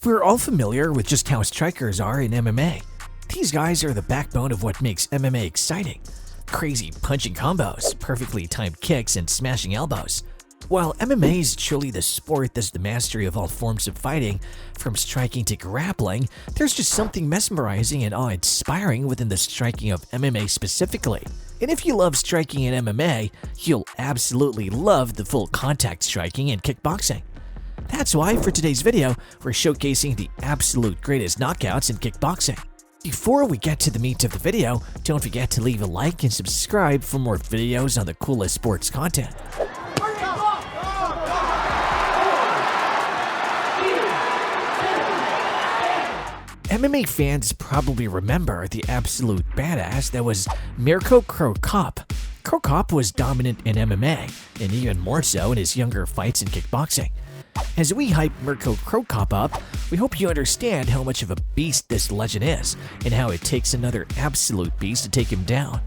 We're all familiar with just how strikers are in MMA. These guys are the backbone of what makes MMA exciting. Crazy punching combos, perfectly timed kicks, and smashing elbows. While MMA is truly the sport that's the mastery of all forms of fighting, from striking to grappling, there's just something mesmerizing and awe-inspiring within the striking of MMA specifically. And if you love striking in MMA, you'll absolutely love the full contact striking in kickboxing. That's why for today's video, we're showcasing the absolute greatest knockouts in kickboxing. Before we get to the meat of the video, don't forget to leave a like and subscribe for more videos on the coolest sports content. MMA fans probably remember the absolute badass that was Mirko Cro Cop. Cro Cop was dominant in MMA, and even more so in his younger fights in kickboxing. As we hype Mirko Cro Cop up, we hope you understand how much of a beast this legend is, and how it takes another absolute beast to take him down.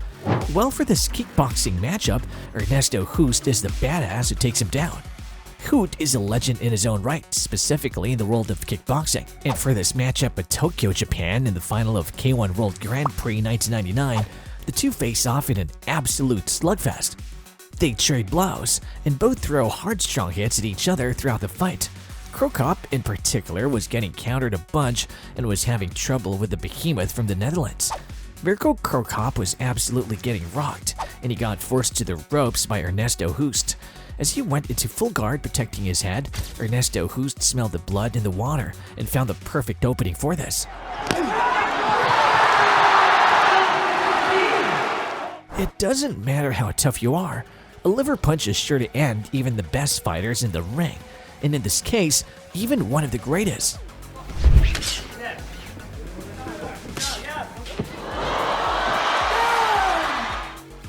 Well, for this kickboxing matchup, Ernesto Hoost is the badass who takes him down. Hoot is a legend in his own right, specifically in the world of kickboxing. And for this matchup at Tokyo, Japan, in the final of K1 World Grand Prix 1999, the two face off in an absolute slugfest. They trade blows, and both throw hard strong hits at each other throughout the fight. Cro Cop, in particular, was getting countered a bunch and was having trouble with the behemoth from the Netherlands. Mirko Cro Cop was absolutely getting rocked, and he got forced to the ropes by Ernesto Hoost. As he went into full guard protecting his head, Ernesto Hoost smelled the blood in the water and found the perfect opening for this. It doesn't matter how tough you are, a liver punch is sure to end even the best fighters in the ring, and in this case, even one of the greatest.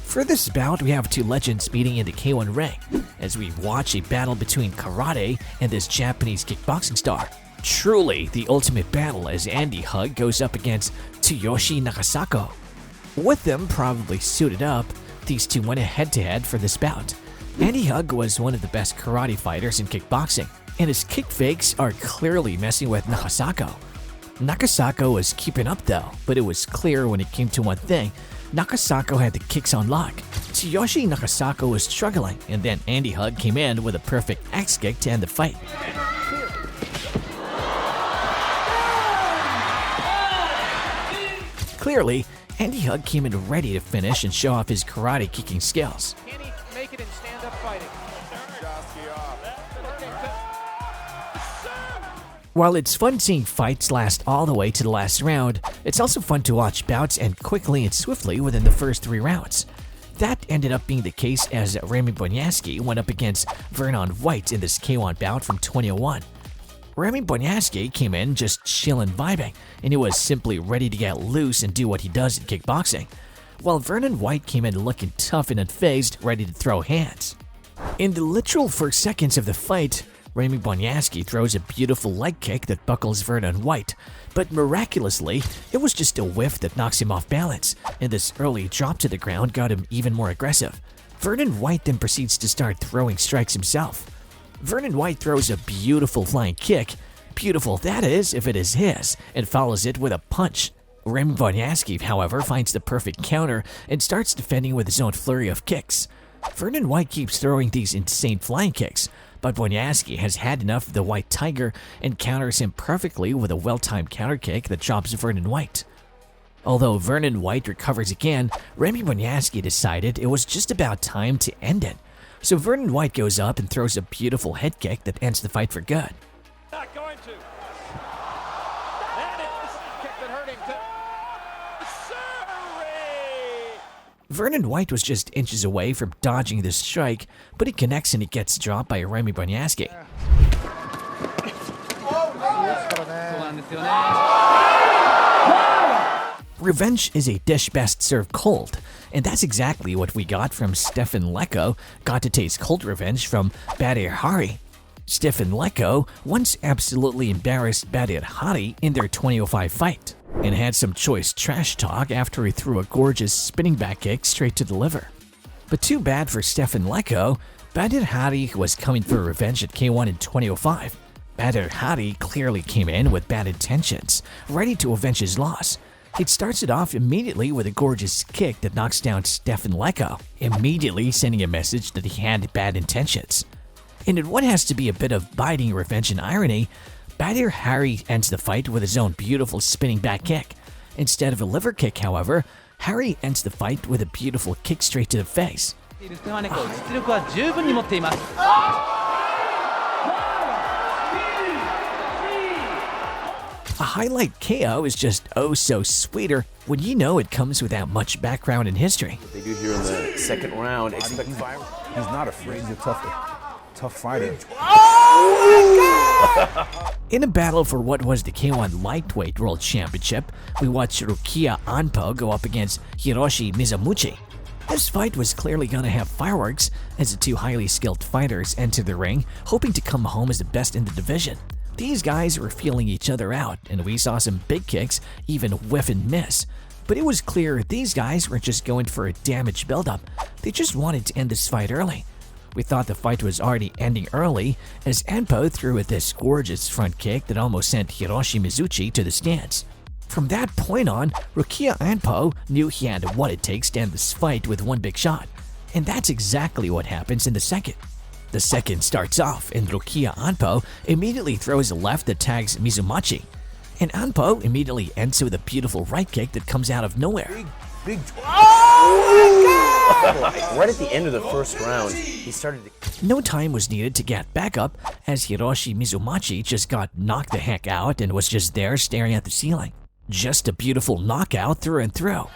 For this bout, we have two legends meeting in the K1 ring, as we watch a battle between karate and this Japanese kickboxing star. Truly the ultimate battle as Andy Hug goes up against Tsuyoshi Nakasako. With them probably suited up, these two went head-to-head for this bout. Andy Hug was one of the best karate fighters in kickboxing, and his kick fakes are clearly messing with Nakasako. Nakasako was keeping up though, but it was clear when it came to one thing: Nakasako had the kicks on lock. Tsuyoshi Nakasako was struggling, and then Andy Hug came in with a perfect X-kick to end the fight. Clearly, Andy Hug came in ready to finish and show off his karate kicking skills. Can he make it in stand-up fighting? While it's fun seeing fights last all the way to the last round, it's also fun to watch bouts end quickly and swiftly within the first 3 rounds. That ended up being the case as Remy Bonjasky went up against Vernon White in this K1 bout from 2001. Remy Bonjasky came in just chillin' vibing, and he was simply ready to get loose and do what he does in kickboxing, while Vernon White came in looking tough and unfazed, ready to throw hands. In the literal first seconds of the fight, Remy Bonjasky throws a beautiful leg kick that buckles Vernon White, but miraculously, it was just a whiff that knocks him off balance, and this early drop to the ground got him even more aggressive. Vernon White then proceeds to start throwing strikes himself. Vernon White throws a beautiful flying kick, beautiful that is if it is his, and follows it with a punch. Remy Bonjasky, however, finds the perfect counter and starts defending with his own flurry of kicks. Vernon White keeps throwing these insane flying kicks, but Bonjasky has had enough of the White Tiger and counters him perfectly with a well-timed counter kick that drops Vernon White. Although Vernon White recovers again, Remy Bonjasky decided it was just about time to end it. So Vernon White goes up and throws a beautiful head kick that ends the fight for good. Not going to. That is a kick that hurt him. Sorry. Vernon White was just inches away from dodging this strike, but he connects and he gets dropped by Remy Bonjasky. Revenge is a dish best served cold, and that's exactly what we got from Stefan Leko got to taste cold revenge from Badr Hari. Stefan Leko once absolutely embarrassed Badr Hari in their 2005 fight, and had some choice trash talk after he threw a gorgeous spinning back kick straight to the liver. But too bad for Stefan Leko, Badr Hari was coming for revenge at K1 in 2005. Badr Hari clearly came in with bad intentions, ready to avenge his loss. It starts it off immediately with a gorgeous kick that knocks down Stefan Leko, immediately sending a message that he had bad intentions. And in what has to be a bit of biting revenge and irony, Badr Hari ends the fight with his own beautiful spinning back kick. Instead of a liver kick, however, Hari ends the fight with a beautiful kick straight to the face. A highlight KO is just oh so sweeter when you know it comes without much background in history. What they do here in the second round, expect fire. He's not afraid. He's a tough fighter. In a battle for what was the K1 Lightweight World Championship, we watched Rukia Anpo go up against Hiroshi Mizomuchi. This fight was clearly going to have fireworks as the two highly skilled fighters entered the ring, hoping to come home as the best in the division. These guys were feeling each other out, and we saw some big kicks, even whiff and miss. But it was clear these guys were just going for a damage buildup. They just wanted to end this fight early. We thought the fight was already ending early as Anpo threw at this gorgeous front kick that almost sent Hiroshi Mizuchi to the stands. From that point on, Rukia Anpo knew he had what it takes to end this fight with one big shot. And that's exactly what happens in the second. The second starts off, and Rukia Anpo immediately throws a left that tags Mizumachi. And Anpo immediately ends with a beautiful right kick that comes out of nowhere. Right at the end of the first round, he started to... No time was needed to get back up as Hiroshi Mizumachi just got knocked the heck out and was just there staring at the ceiling. Just a beautiful knockout through and through.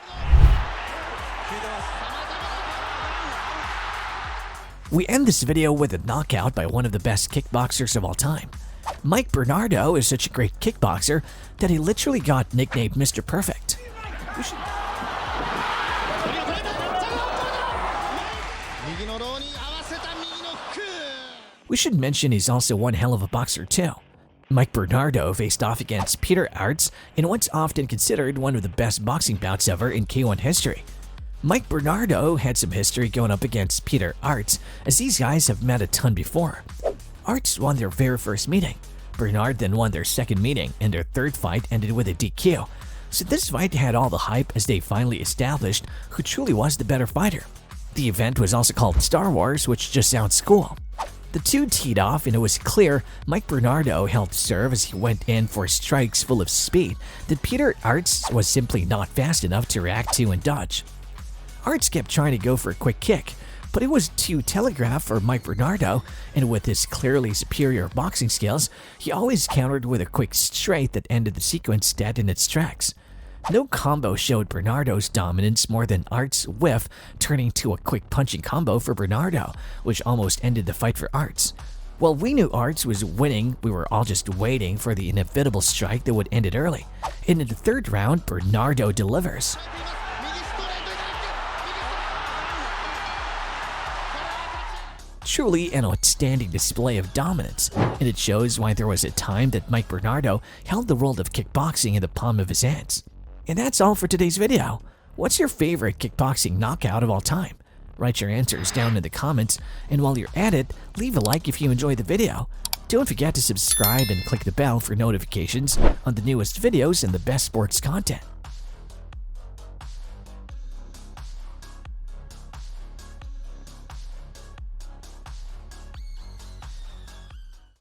We end this video with a knockout by one of the best kickboxers of all time. Mike Bernardo is such a great kickboxer that he literally got nicknamed Mr. Perfect. We should mention he's also one hell of a boxer too. Mike Bernardo faced off against Peter Aerts in what's often considered one of the best boxing bouts ever in K1 history. Mike Bernardo had some history going up against Peter Aerts, as these guys have met a ton before. Aerts won their very first meeting. Bernard then won their second meeting, and their third fight ended with a DQ. So this fight had all the hype as they finally established who truly was the better fighter. The event was also called Star Wars, which just sounds cool. The two teed off, and it was clear Mike Bernardo held serve as he went in for strikes full of speed that Peter Aerts was simply not fast enough to react to and dodge. Aerts kept trying to go for a quick kick, but it was too telegraphed for Mike Bernardo, and with his clearly superior boxing skills, he always countered with a quick straight that ended the sequence dead in its tracks. No combo showed Bernardo's dominance more than Aerts' whiff turning to a quick punching combo for Bernardo, which almost ended the fight for Aerts. While we knew Aerts was winning, we were all just waiting for the inevitable strike that would end it early. And in the third round, Bernardo delivers. Truly an outstanding display of dominance, and it shows why there was a time that Mike Bernardo held the world of kickboxing in the palm of his hands. And that's all for today's video. What's your favorite kickboxing knockout of all time? Write your answers down in the comments, and while you're at it, leave a like if you enjoyed the video. Don't forget to subscribe and click the bell for notifications on the newest videos and the best sports content.